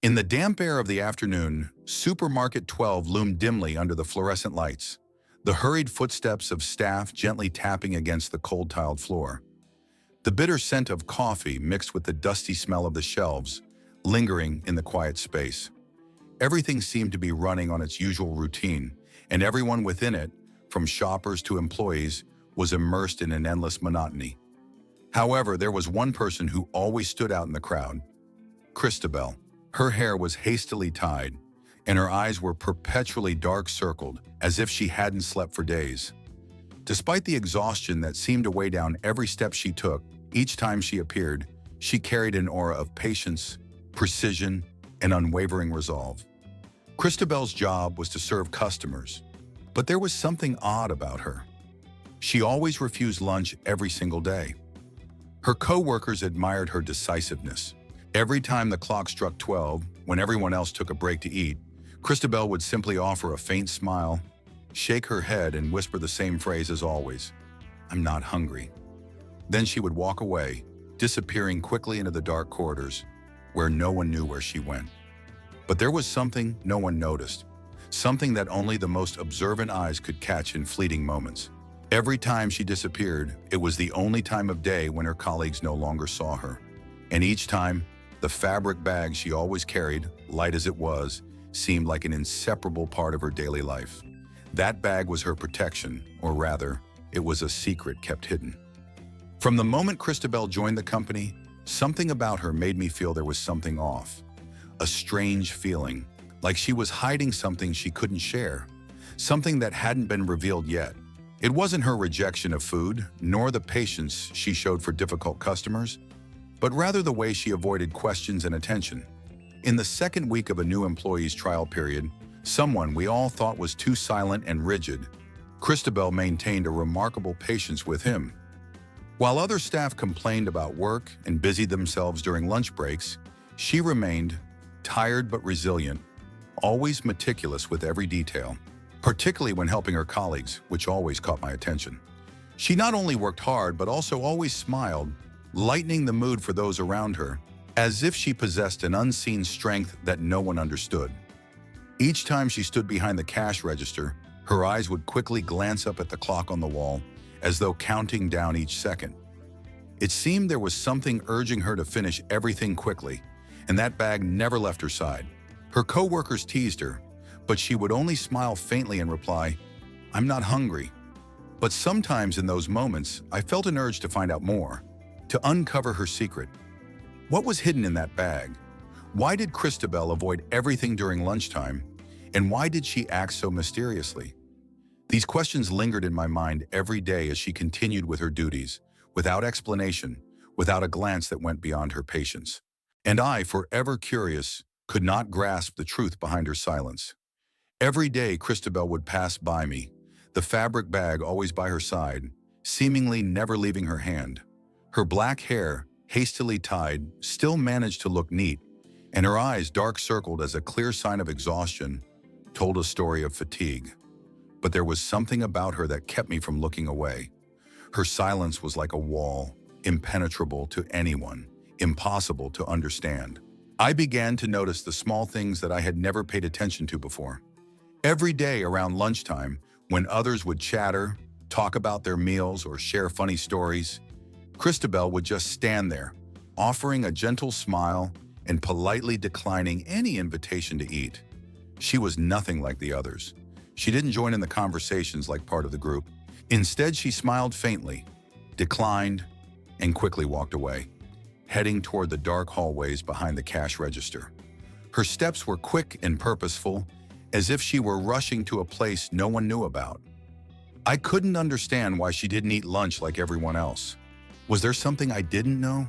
In the damp air of the afternoon, Supermarket 12 loomed dimly under the fluorescent lights, the hurried footsteps of staff gently tapping against the cold-tiled floor. The bitter scent of coffee mixed with the dusty smell of the shelves, lingering in the quiet space. Everything seemed to be running on its usual routine, and everyone within it, from shoppers to employees, was immersed in an endless monotony. However, there was one person who always stood out in the crowd: Christabel. Her hair was hastily tied, and her eyes were perpetually dark-circled, as if she hadn't slept for days. Despite the exhaustion that seemed to weigh down every step she took, each time she appeared, she carried an aura of patience, precision, and unwavering resolve. Christabel's job was to serve customers, but there was something odd about her. She always refused lunch every single day. Her co-workers admired her decisiveness. Every time the clock struck 12, when everyone else took a break to eat, Christabel would simply offer a faint smile, shake her head, and whisper the same phrase as always: "I'm not hungry." Then she would walk away, disappearing quickly into the dark corridors, where no one knew where she went. But there was something no one noticed, something that only the most observant eyes could catch in fleeting moments. Every time she disappeared, it was the only time of day when her colleagues no longer saw her. And each time, the fabric bag she always carried, light as it was, seemed like an inseparable part of her daily life. That bag was her protection, or rather, it was a secret kept hidden. From the moment Christabel joined the company, something about her made me feel there was something off. A strange feeling, like she was hiding something she couldn't share, something that hadn't been revealed yet. It wasn't her rejection of food, nor the patience she showed for difficult customers, but rather the way she avoided questions and attention. In the second week of a new employee's trial period, someone we all thought was too silent and rigid, Christabel maintained a remarkable patience with him. While other staff complained about work and busied themselves during lunch breaks, she remained tired but resilient, always meticulous with every detail, particularly when helping her colleagues, which always caught my attention. She not only worked hard but also always smiled, lightening the mood for those around her, as if she possessed an unseen strength that no one understood. Each time she stood behind the cash register, her eyes would quickly glance up at the clock on the wall, as though counting down each second. It seemed there was something urging her to finish everything quickly, and that bag never left her side. Her co-workers teased her, but she would only smile faintly and reply, "I'm not hungry." But sometimes in those moments, I felt an urge to find out more, to uncover her secret. What was hidden in that bag? Why did Christabel avoid everything during lunchtime? And why did she act so mysteriously? These questions lingered in my mind every day as she continued with her duties, without explanation, without a glance that went beyond her patience. And I, forever curious, could not grasp the truth behind her silence. Every day Christabel would pass by me, the fabric bag always by her side, seemingly never leaving her hand. Her black hair, hastily tied, still managed to look neat, and her eyes, dark-circled as a clear sign of exhaustion, told a story of fatigue. But there was something about her that kept me from looking away. Her silence was like a wall, impenetrable to anyone, impossible to understand. I began to notice the small things that I had never paid attention to before. Every day around lunchtime, when others would chatter, talk about their meals, or share funny stories, Christabel would just stand there, offering a gentle smile and politely declining any invitation to eat. She was nothing like the others. She didn't join in the conversations like part of the group. Instead, she smiled faintly, declined, and quickly walked away, heading toward the dark hallways behind the cash register. Her steps were quick and purposeful, as if she were rushing to a place no one knew about. I couldn't understand why she didn't eat lunch like everyone else. Was there something I didn't know?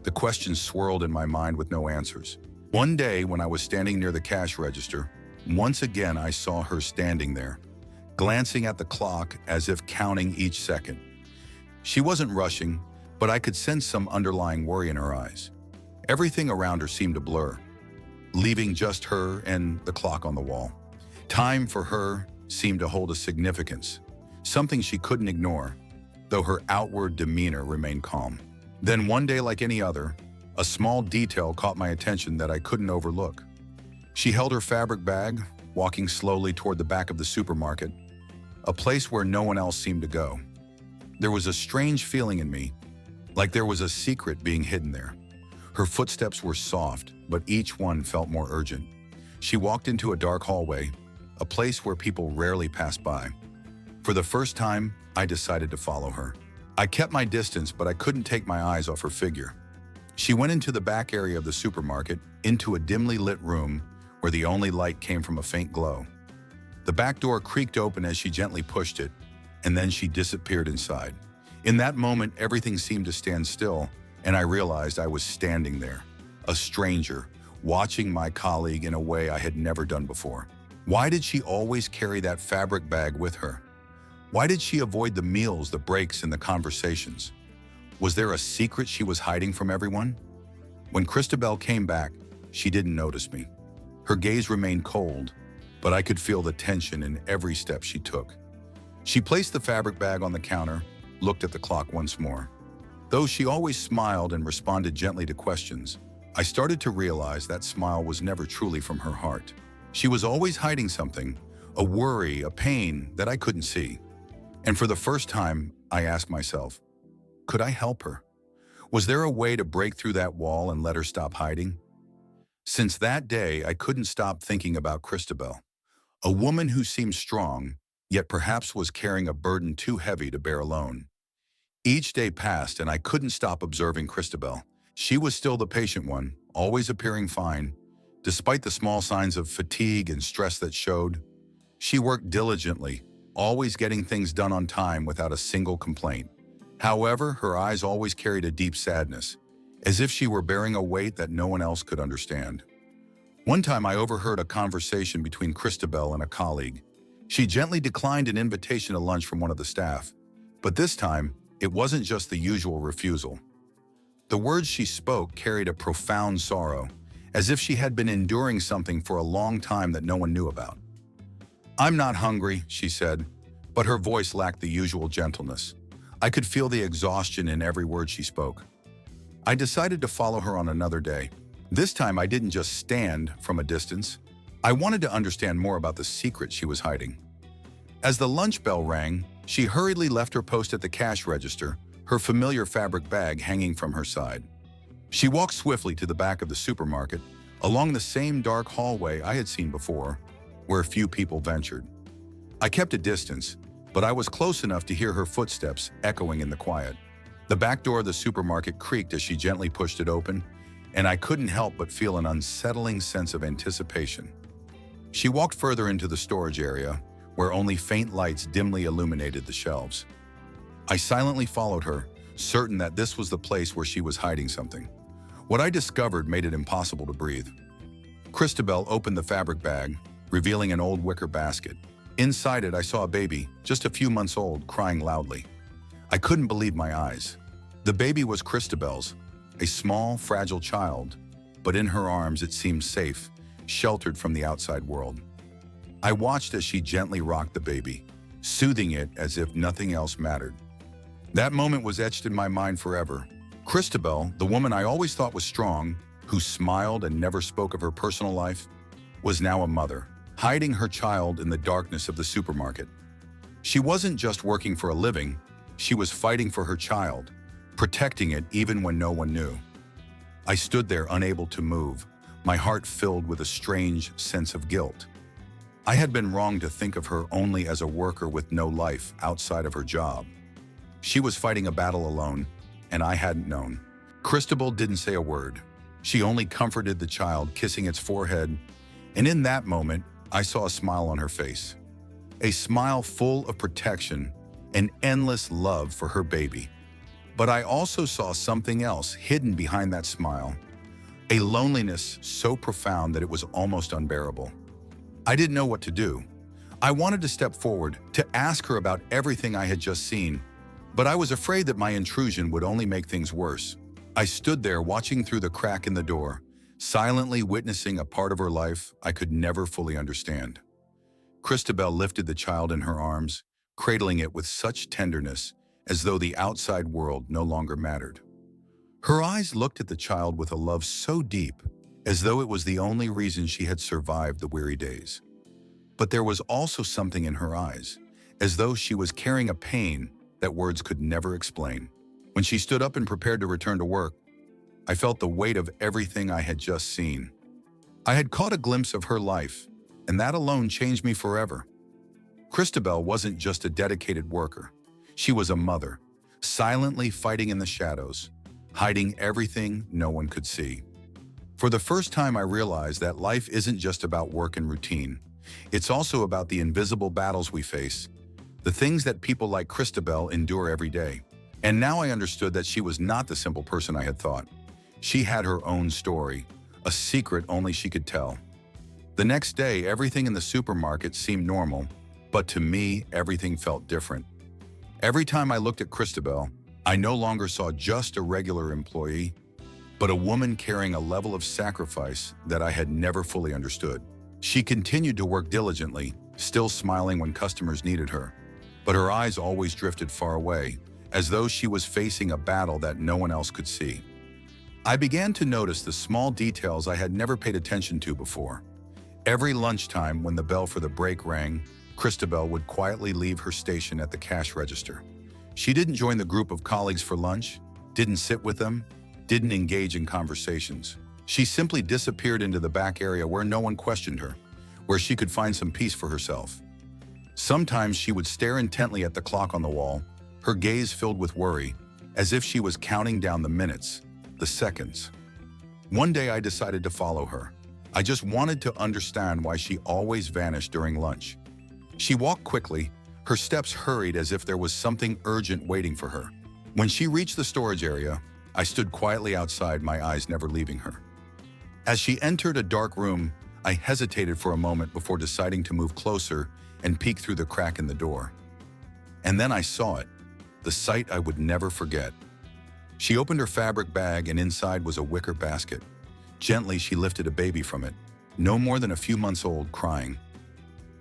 The questions swirled in my mind with no answers. One day, when I was standing near the cash register, once again I saw her standing there, glancing at the clock as if counting each second. She wasn't rushing, but I could sense some underlying worry in her eyes. Everything around her seemed to blur, leaving just her and the clock on the wall. Time for her seemed to hold a significance, something she couldn't ignore, though her outward demeanor remained calm. Then one day, like any other, A small detail caught my attention that I couldn't overlook. She held her fabric bag, walking slowly toward the back of the supermarket, a place where no one else seemed to go. There was a strange feeling in me, like there was a secret being hidden there. Her footsteps were soft, but each one felt more urgent. She walked into a dark hallway, a place where people rarely pass by. For the first time, I decided to follow her. I kept my distance, but I couldn't take my eyes off her figure. She went into the back area of the supermarket, into a dimly lit room where the only light came from a faint glow. The back door creaked open as she gently pushed it, and then she disappeared inside. In that moment, everything seemed to stand still, and I realized I was standing there, a stranger, watching my colleague in a way I had never done before. Why did she always carry that fabric bag with her? Why did she avoid the meals, the breaks, and the conversations? Was there a secret she was hiding from everyone? When Christabel came back, she didn't notice me. Her gaze remained cold, but I could feel the tension in every step she took. She placed the fabric bag on the counter, looked at the clock once more. Though she always smiled and responded gently to questions, I started to realize that smile was never truly from her heart. She was always hiding something, a worry, a pain that I couldn't see. And for the first time, I asked myself, could I help her? Was there a way to break through that wall and let her stop hiding? Since that day, I couldn't stop thinking about Christabel, a woman who seemed strong, yet perhaps was carrying a burden too heavy to bear alone. Each day passed and I couldn't stop observing Christabel. She was still the patient one, always appearing fine. Despite the small signs of fatigue and stress that showed, she worked diligently, always getting things done on time without a single complaint. However, her eyes always carried a deep sadness, as if she were bearing a weight that no one else could understand. One time I overheard a conversation between Christabel and a colleague. She gently declined an invitation to lunch from one of the staff, but this time, it wasn't just the usual refusal. The words she spoke carried a profound sorrow, as if she had been enduring something for a long time that no one knew about. "I'm not hungry," she said, but her voice lacked the usual gentleness. I could feel the exhaustion in every word she spoke. I decided to follow her on another day. This time I didn't just stand from a distance. I wanted to understand more about the secret she was hiding. As the lunch bell rang, she hurriedly left her post at the cash register, her familiar fabric bag hanging from her side. She walked swiftly to the back of the supermarket, along the same dark hallway I had seen before, where few people ventured. I kept a distance, but I was close enough to hear her footsteps echoing in the quiet. The back door of the supermarket creaked as she gently pushed it open, and I couldn't help but feel an unsettling sense of anticipation. She walked further into the storage area, where only faint lights dimly illuminated the shelves. I silently followed her, certain that this was the place where she was hiding something. What I discovered made it impossible to breathe. Christabel opened the fabric bag, revealing an old wicker basket. Inside it, I saw a baby, just a few months old, crying loudly. I couldn't believe my eyes. The baby was Christabel's, a small, fragile child, but in her arms it seemed safe, sheltered from the outside world. I watched as she gently rocked the baby, soothing it as if nothing else mattered. That moment was etched in my mind forever. Christabel, the woman I always thought was strong, who smiled and never spoke of her personal life, was now a mother, hiding her child in the darkness of the supermarket. She wasn't just working for a living, she was fighting for her child, protecting it even when no one knew. I stood there unable to move, my heart filled with a strange sense of guilt. I had been wrong to think of her only as a worker with no life outside of her job. She was fighting a battle alone, and I hadn't known. Christabel didn't say a word. She only comforted the child, kissing its forehead, and in that moment, I saw a smile on her face. A smile full of protection and endless love for her baby. But I also saw something else hidden behind that smile, a loneliness so profound that it was almost unbearable. I didn't know what to do. I wanted to step forward, to ask her about everything I had just seen, but I was afraid that my intrusion would only make things worse. I stood there watching through the crack in the door, silently witnessing a part of her life I could never fully understand. Christabel lifted the child in her arms, cradling it with such tenderness, as though the outside world no longer mattered. Her eyes looked at the child with a love so deep, as though it was the only reason she had survived the weary days. But there was also something in her eyes, as though she was carrying a pain that words could never explain. When she stood up and prepared to return to work, I felt the weight of everything I had just seen. I had caught a glimpse of her life, and that alone changed me forever. Christabel wasn't just a dedicated worker. She was a mother, silently fighting in the shadows, hiding everything no one could see. For the first time, I realized that life isn't just about work and routine. It's also about the invisible battles we face, the things that people like Christabel endure every day. And now I understood that she was not the simple person I had thought. She had her own story, a secret only she could tell. The next day, everything in the supermarket seemed normal, but to me, everything felt different. Every time I looked at Christabel, I no longer saw just a regular employee, but a woman carrying a level of sacrifice that I had never fully understood. She continued to work diligently, still smiling when customers needed her, but her eyes always drifted far away, as though she was facing a battle that no one else could see. I began to notice the small details I had never paid attention to before. Every lunchtime, when the bell for the break rang, Christabel would quietly leave her station at the cash register. She didn't join the group of colleagues for lunch, didn't sit with them, didn't engage in conversations. She simply disappeared into the back area where no one questioned her, where she could find some peace for herself. Sometimes she would stare intently at the clock on the wall, her gaze filled with worry, as if she was counting down the minutes, the seconds. One day I decided to follow her. I just wanted to understand why she always vanished during lunch. She walked quickly, her steps hurried as if there was something urgent waiting for her. When she reached the storage area, I stood quietly outside, my eyes never leaving her. As she entered a dark room, I hesitated for a moment before deciding to move closer and peek through the crack in the door. And then I saw it, the sight I would never forget. She opened her fabric bag and inside was a wicker basket. Gently, she lifted a baby from it, no more than a few months old, crying.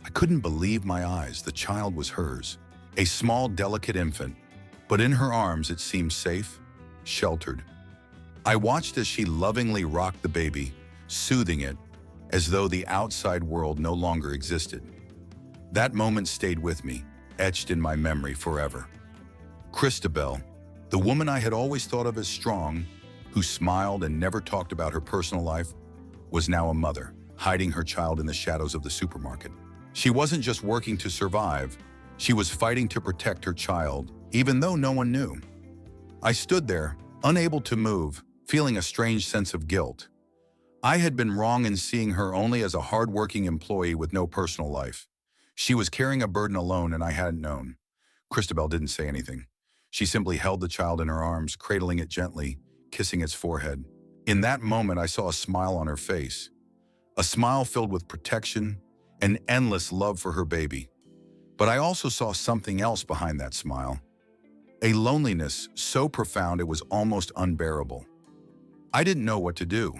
I couldn't believe my eyes. The child was hers, a small, delicate infant, but in her arms it seemed safe, sheltered. I watched as she lovingly rocked the baby, soothing it, as though the outside world no longer existed. That moment stayed with me, etched in my memory forever. Christabel, the woman I had always thought of as strong, who smiled and never talked about her personal life, was now a mother, hiding her child in the shadows of the supermarket. She wasn't just working to survive, she was fighting to protect her child, even though no one knew. I stood there, unable to move, feeling a strange sense of guilt. I had been wrong in seeing her only as a hard-working employee with no personal life. She was carrying a burden alone and I hadn't known. Christabel didn't say anything. She simply held the child in her arms, cradling it gently, kissing its forehead. In that moment, I saw a smile on her face. A smile filled with protection and endless love for her baby. But I also saw something else behind that smile. A loneliness so profound it was almost unbearable. I didn't know what to do.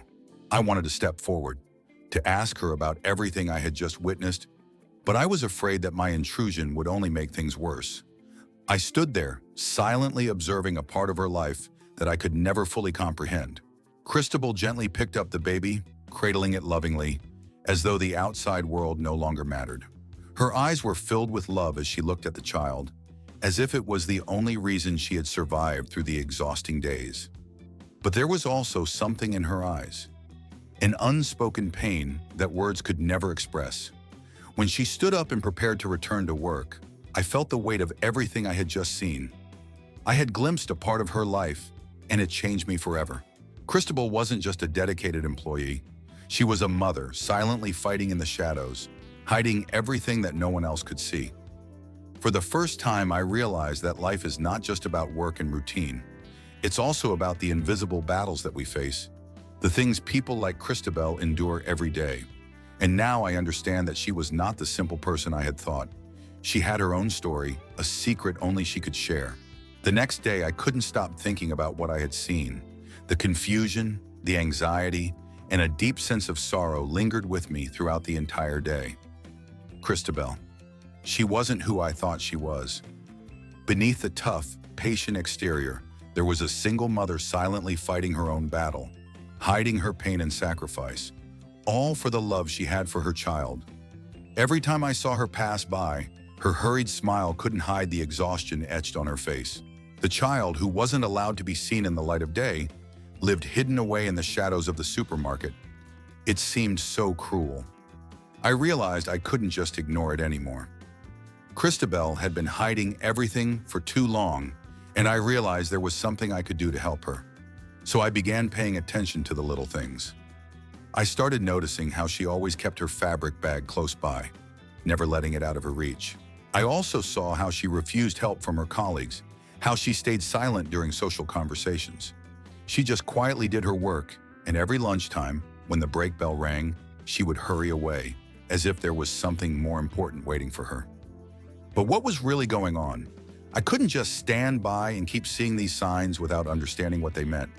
I wanted to step forward, to ask her about everything I had just witnessed, but I was afraid that my intrusion would only make things worse. I stood there, silently observing a part of her life that I could never fully comprehend. Christabel gently picked up the baby, cradling it lovingly, as though the outside world no longer mattered. Her eyes were filled with love as she looked at the child, as if it was the only reason she had survived through the exhausting days. But there was also something in her eyes, an unspoken pain that words could never express. When she stood up and prepared to return to work, I felt the weight of everything I had just seen. I had glimpsed a part of her life, and it changed me forever. Christabel wasn't just a dedicated employee. She was a mother, silently fighting in the shadows, hiding everything that no one else could see. For the first time, I realized that life is not just about work and routine. It's also about the invisible battles that we face, the things people like Christabel endure every day. And now I understand that she was not the simple person I had thought. She had her own story, a secret only she could share. The next day, I couldn't stop thinking about what I had seen. The confusion, the anxiety, and a deep sense of sorrow lingered with me throughout the entire day. Christabel. She wasn't who I thought she was. Beneath the tough, patient exterior, There was a single mother silently fighting her own battle, hiding her pain and sacrifice, all for the love she had for her child. Every time I saw her pass by, her hurried smile couldn't hide the exhaustion etched on her face. The child, who wasn't allowed to be seen in the light of day, lived hidden away in the shadows of the supermarket. It seemed so cruel. I realized I couldn't just ignore it anymore. Christabel had been hiding everything for too long, and I realized there was something I could do to help her. So I began paying attention to the little things. I started noticing how she always kept her fabric bag close by, never letting it out of her reach. I also saw how she refused help from her colleagues, how she stayed silent during social conversations. She just quietly did her work, and every lunchtime, when the break bell rang, she would hurry away, as if there was something more important waiting for her. But what was really going on? I couldn't just stand by and keep seeing these signs without understanding what they meant.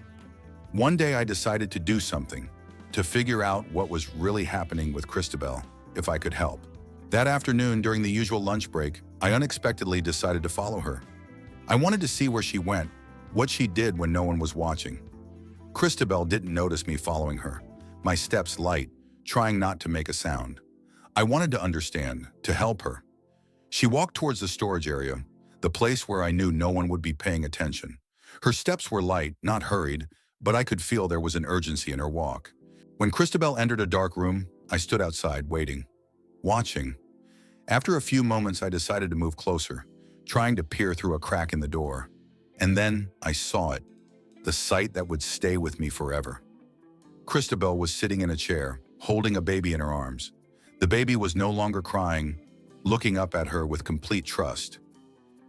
One day I decided to do something, to figure out what was really happening with Christabel, if I could help. That afternoon, during the usual lunch break, I unexpectedly decided to follow her. I wanted to see where she went, what she did when no one was watching. Christabel didn't notice me following her, my steps light, trying not to make a sound. I wanted to understand, to help her. She walked towards the storage area, the place where I knew no one would be paying attention. Her steps were light, not hurried, but I could feel there was an urgency in her walk. When Christabel entered a dark room, I stood outside, waiting, watching. After a few moments, I decided to move closer, trying to peer through a crack in the door. And then I saw it, the sight that would stay with me forever. Christabel was sitting in a chair, holding a baby in her arms. The baby was no longer crying, looking up at her with complete trust.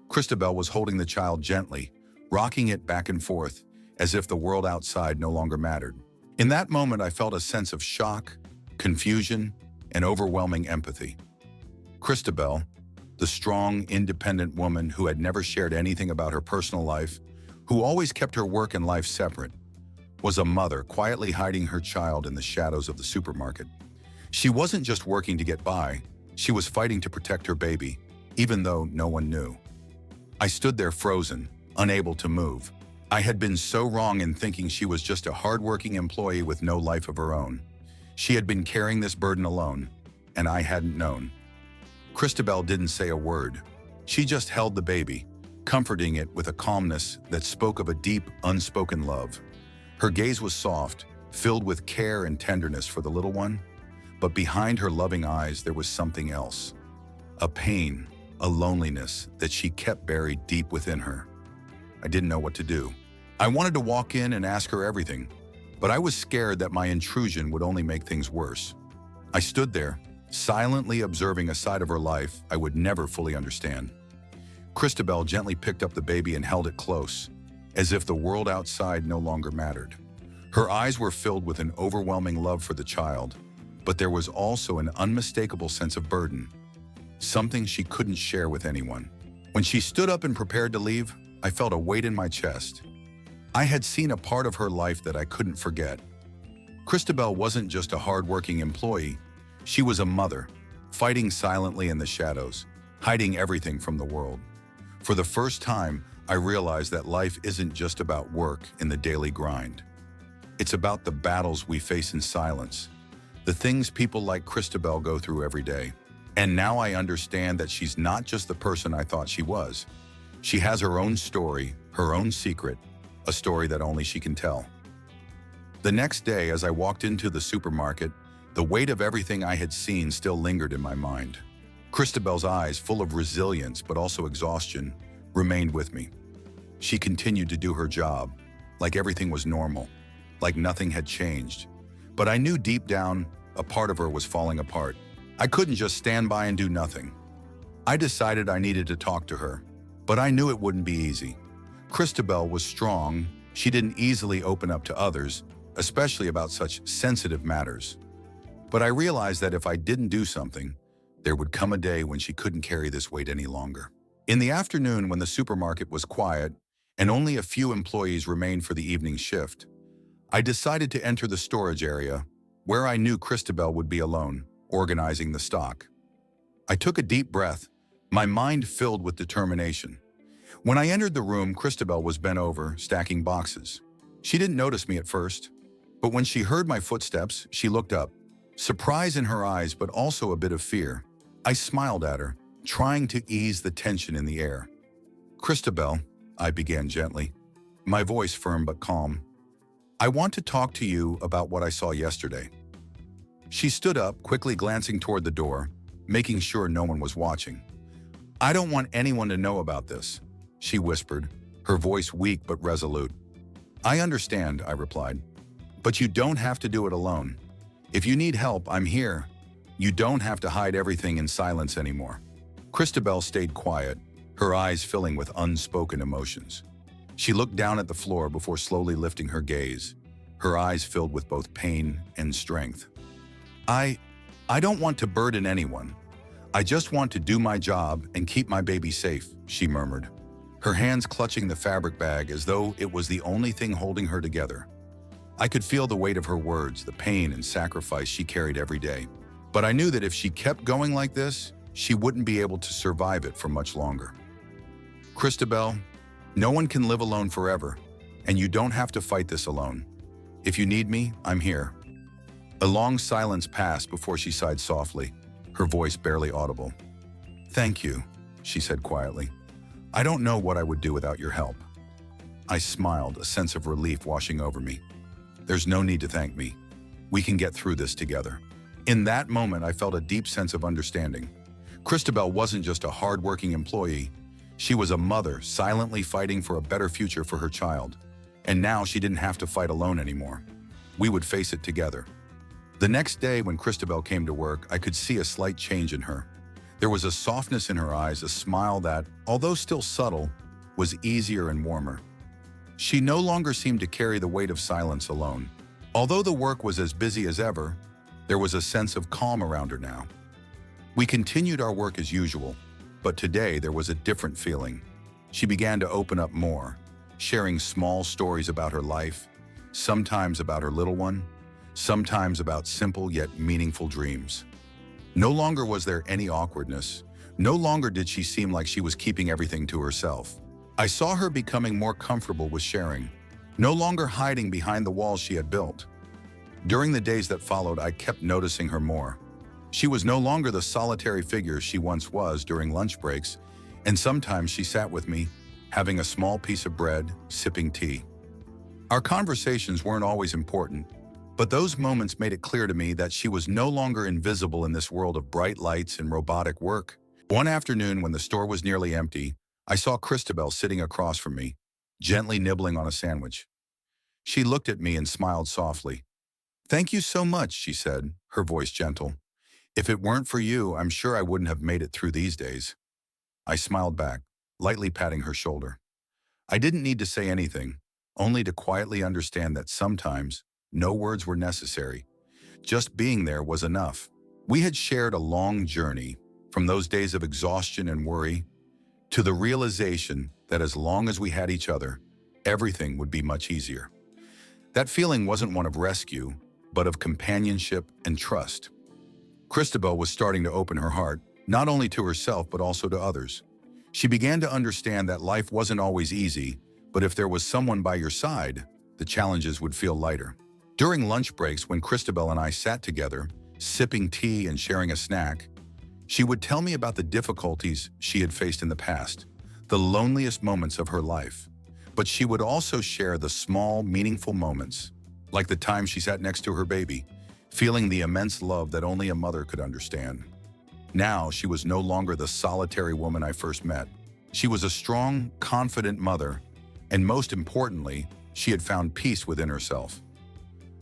Christabel was holding the child gently, rocking it back and forth, as if the world outside no longer mattered. In that moment, I felt a sense of shock, confusion, and overwhelming empathy. Christabel, the strong, independent woman who had never shared anything about her personal life, who always kept her work and life separate, was a mother quietly hiding her child in the shadows of the supermarket. She wasn't just working to get by, she was fighting to protect her baby, even though no one knew. I stood there frozen, unable to move. I had been so wrong in thinking she was just a hardworking employee with no life of her own. She had been carrying this burden alone, and I hadn't known. Christabel didn't say a word. She just held the baby, comforting it with a calmness that spoke of a deep, unspoken love. Her gaze was soft, filled with care and tenderness for the little one, but behind her loving eyes there was something else. A pain, a loneliness that she kept buried deep within her. I didn't know what to do. I wanted to walk in and ask her everything, but I was scared that my intrusion would only make things worse. I stood there, silently observing a side of her life I would never fully understand. Christabel gently picked up the baby and held it close, as if the world outside no longer mattered. Her eyes were filled with an overwhelming love for the child, but there was also an unmistakable sense of burden, something she couldn't share with anyone. When she stood up and prepared to leave, I felt a weight in my chest. I had seen a part of her life that I couldn't forget. Christabel wasn't just a hardworking employee, she was a mother, fighting silently in the shadows, hiding everything from the world. For the first time, I realized that life isn't just about work in the daily grind. It's about the battles we face in silence, the things people like Christabel go through every day. And now I understand that she's not just the person I thought she was. She has her own story, her own secret, a story that only she can tell. The next day, as I walked into the supermarket, the weight of everything I had seen still lingered in my mind. Christabel's eyes, full of resilience but also exhaustion, remained with me. She continued to do her job, like everything was normal, like nothing had changed. But I knew deep down, a part of her was falling apart. I couldn't just stand by and do nothing. I decided I needed to talk to her, but I knew it wouldn't be easy. Christabel was strong. She didn't easily open up to others, especially about such sensitive matters. But I realized that if I didn't do something, there would come a day when she couldn't carry this weight any longer. In the afternoon, when the supermarket was quiet and only a few employees remained for the evening shift, I decided to enter the storage area, where I knew Christabel would be alone, organizing the stock. I took a deep breath, my mind filled with determination. When I entered the room, Christabel was bent over, stacking boxes. She didn't notice me at first, but when she heard my footsteps, she looked up, surprise in her eyes but also a bit of fear. I smiled at her, trying to ease the tension in the air. "Christabel," I began gently, my voice firm but calm, "I want to talk to you about what I saw yesterday." She stood up, quickly glancing toward the door, making sure no one was watching. "I don't want anyone to know about this," she whispered, her voice weak but resolute. "I understand," I replied, "but you don't have to do it alone. If you need help, I'm here. You don't have to hide everything in silence anymore." Christabel stayed quiet, her eyes filling with unspoken emotions. She looked down at the floor before slowly lifting her gaze, her eyes filled with both pain and strength. I don't want to burden anyone. I just want to do my job and keep my baby safe," she murmured, her hands clutching the fabric bag as though it was the only thing holding her together. I could feel the weight of her words, the pain and sacrifice she carried every day. But I knew that if she kept going like this, she wouldn't be able to survive it for much longer. "Christabel, no one can live alone forever, and you don't have to fight this alone. If you need me, I'm here." A long silence passed before she sighed softly, her voice barely audible. "Thank you," she said quietly. "I don't know what I would do without your help." I smiled, a sense of relief washing over me. "There's no need to thank me. We can get through this together." In that moment, I felt a deep sense of understanding. Christabel wasn't just a hard-working employee. She was a mother, silently fighting for a better future for her child. And now she didn't have to fight alone anymore. We would face it together. The next day, when Christabel came to work, I could see a slight change in her. There was a softness in her eyes, a smile that, although still subtle, was easier and warmer. She no longer seemed to carry the weight of silence alone. Although the work was as busy as ever, there was a sense of calm around her now. We continued our work as usual, but today there was a different feeling. She began to open up more, sharing small stories about her life, sometimes about her little one, sometimes about simple yet meaningful dreams. No longer was there any awkwardness. No longer did she seem like she was keeping everything to herself. I saw her becoming more comfortable with sharing, no longer hiding behind the walls she had built. During the days that followed, I kept noticing her more. She was no longer the solitary figure she once was during lunch breaks, and sometimes she sat with me, having a small piece of bread, sipping tea. Our conversations weren't always important, but those moments made it clear to me that she was no longer invisible in this world of bright lights and robotic work. One afternoon, when the store was nearly empty, I saw Christabel sitting across from me, gently nibbling on a sandwich. She looked at me and smiled softly. "Thank you so much," she said, her voice gentle. "If it weren't for you, I'm sure I wouldn't have made it through these days." I smiled back, lightly patting her shoulder. I didn't need to say anything, only to quietly understand that sometimes no words were necessary. Just being there was enough. We had shared a long journey, from those days of exhaustion and worry, to the realization that as long as we had each other, everything would be much easier. That feeling wasn't one of rescue, but of companionship and trust. Christabel was starting to open her heart, not only to herself but also to others. She began to understand that life wasn't always easy, but if there was someone by your side, the challenges would feel lighter. During lunch breaks, when Christabel and I sat together, sipping tea and sharing a snack, she would tell me about the difficulties she had faced in the past, the loneliest moments of her life. But she would also share the small, meaningful moments, like the time she sat next to her baby, feeling the immense love that only a mother could understand. Now, she was no longer the solitary woman I first met. She was a strong, confident mother, and most importantly, she had found peace within herself.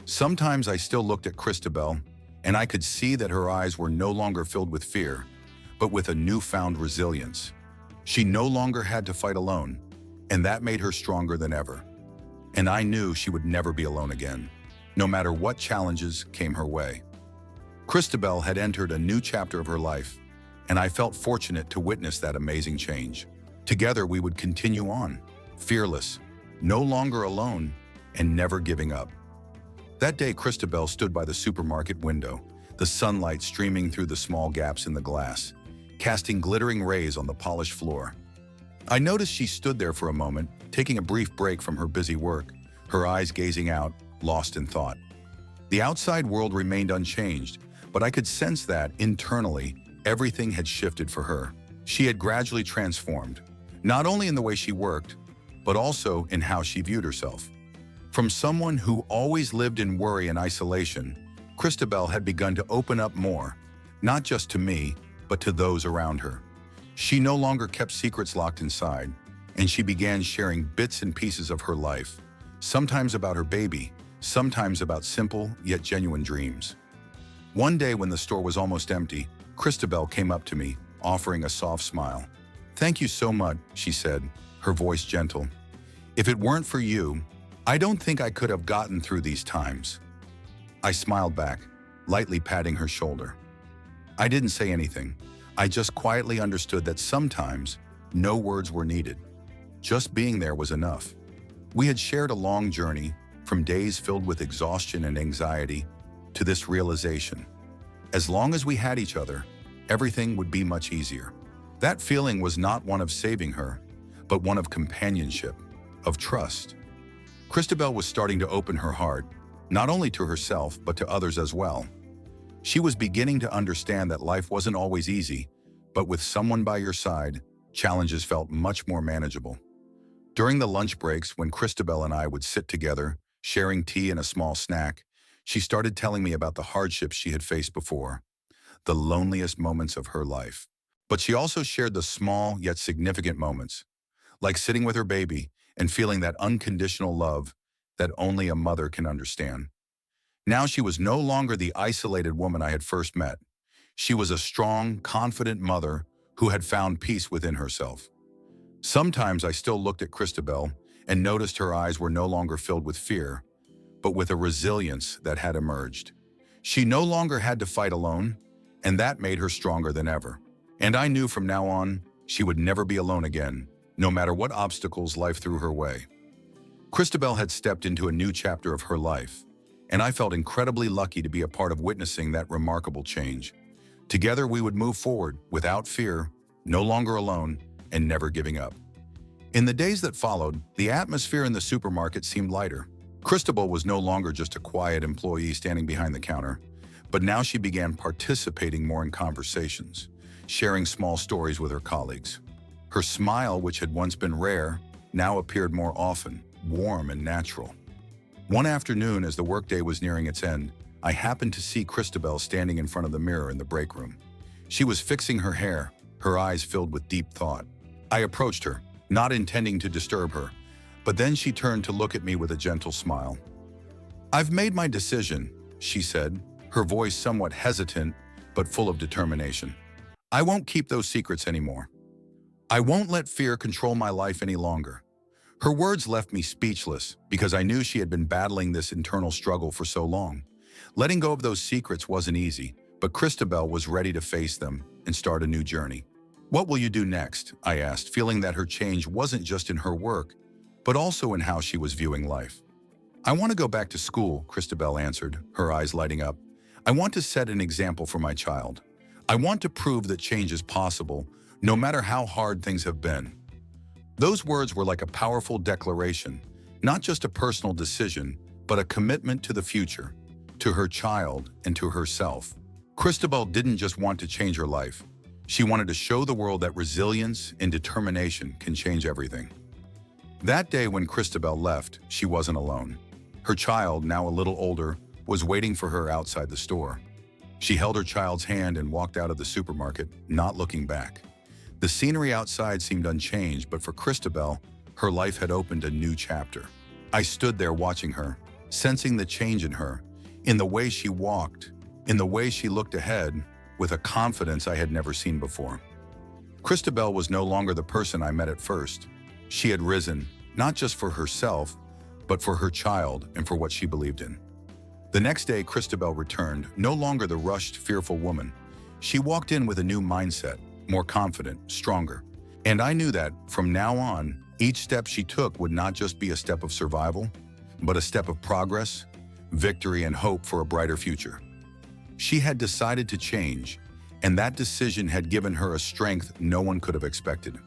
Sometimes I still looked at Christabel, and I could see that her eyes were no longer filled with fear, but with a newfound resilience. She no longer had to fight alone, and that made her stronger than ever. And I knew she would never be alone again, no matter what challenges came her way. Christabel had entered a new chapter of her life, and I felt fortunate to witness that amazing change. Together, we would continue on, fearless, no longer alone, and never giving up. That day, Christabel stood by the supermarket window, the sunlight streaming through the small gaps in the glass, casting glittering rays on the polished floor. I noticed she stood there for a moment, taking a brief break from her busy work, her eyes gazing out, lost in thought. The outside world remained unchanged, but I could sense that, internally, everything had shifted for her. She had gradually transformed, not only in the way she worked, but also in how she viewed herself. From someone who always lived in worry and isolation, Christabel had begun to open up more, not just to me, but to those around her. She no longer kept secrets locked inside, and she began sharing bits and pieces of her life, sometimes about her baby, sometimes about simple yet genuine dreams. One day when the store was almost empty, Christabel came up to me, offering a soft smile. "Thank you so much," she said, her voice gentle. "If it weren't for you, I don't think I could have gotten through these times." I smiled back, lightly patting her shoulder. I didn't say anything. I just quietly understood that sometimes no words were needed. Just being there was enough. We had shared a long journey, from days filled with exhaustion and anxiety to this realization. As long as we had each other, everything would be much easier. That feeling was not one of saving her, but one of companionship, of trust. Christabel was starting to open her heart, not only to herself, but to others as well. She was beginning to understand that life wasn't always easy, but with someone by your side, challenges felt much more manageable. During the lunch breaks, when Christabel and I would sit together, sharing tea and a small snack, she started telling me about the hardships she had faced before, the loneliest moments of her life. But she also shared the small yet significant moments, like sitting with her baby and feeling that unconditional love that only a mother can understand. Now she was no longer the isolated woman I had first met. She was a strong, confident mother who had found peace within herself. Sometimes I still looked at Christabel and noticed her eyes were no longer filled with fear, but with a resilience that had emerged. She no longer had to fight alone, and that made her stronger than ever. And I knew from now on, she would never be alone again, no matter what obstacles life threw her way. Christabel had stepped into a new chapter of her life, and I felt incredibly lucky to be a part of witnessing that remarkable change. Together we would move forward, without fear, no longer alone, and never giving up. In the days that followed, the atmosphere in the supermarket seemed lighter. Christabel was no longer just a quiet employee standing behind the counter, but now she began participating more in conversations, sharing small stories with her colleagues. Her smile, which had once been rare, now appeared more often, warm and natural. One afternoon, as the workday was nearing its end, I happened to see Christabel standing in front of the mirror in the break room. She was fixing her hair, her eyes filled with deep thought. I approached her, not intending to disturb her, but then she turned to look at me with a gentle smile. "I've made my decision," she said, her voice somewhat hesitant but full of determination. "I won't keep those secrets anymore. I won't let fear control my life any longer." Her words left me speechless because I knew she had been battling this internal struggle for so long. Letting go of those secrets wasn't easy, but Christabel was ready to face them and start a new journey. "What will you do next?" I asked, feeling that her change wasn't just in her work, but also in how she was viewing life. "I want to go back to school," Christabel answered, her eyes lighting up. "I want to set an example for my child. I want to prove that change is possible, no matter how hard things have been." Those words were like a powerful declaration, not just a personal decision, but a commitment to the future, to her child, and to herself. Christabel didn't just want to change her life. She wanted to show the world that resilience and determination can change everything. That day when Christabel left, she wasn't alone. Her child, now a little older, was waiting for her outside the store. She held her child's hand and walked out of the supermarket, not looking back. The scenery outside seemed unchanged, but for Christabel, her life had opened a new chapter. I stood there watching her, sensing the change in her, in the way she walked, in the way she looked ahead, with a confidence I had never seen before. Christabel was no longer the person I met at first. She had risen, not just for herself, but for her child and for what she believed in. The next day, Christabel returned, no longer the rushed, fearful woman. She walked in with a new mindset, more confident, stronger. And I knew that, from now on, each step she took would not just be a step of survival, but a step of progress, victory, and hope for a brighter future. She had decided to change, and that decision had given her a strength no one could have expected.